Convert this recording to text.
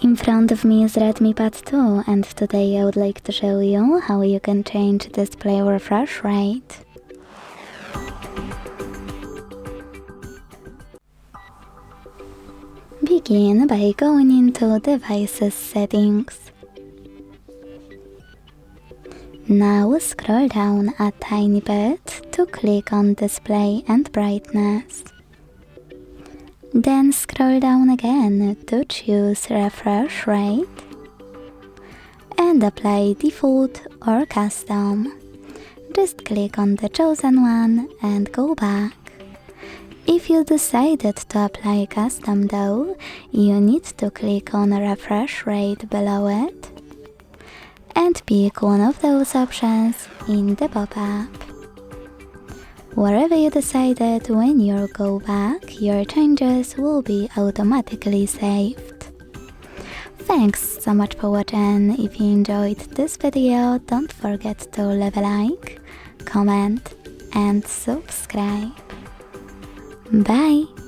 In front of me is Redmi Pad 2, and today I would like to show you how you can change display refresh rate. Begin by going into Devices Settings. Now scroll down a tiny bit to click on Display and Brightness. Then scroll down again to choose Refresh Rate and apply Default or Custom. Just click on the chosen one and go back. If you decided to apply Custom though, you need to click on Refresh Rate below it and pick one of those options in the pop-up. Wherever you decided, when you go back, your changes will be automatically saved. Thanks so much for watching. If you enjoyed this video, don't forget to leave a like, comment and subscribe. Bye!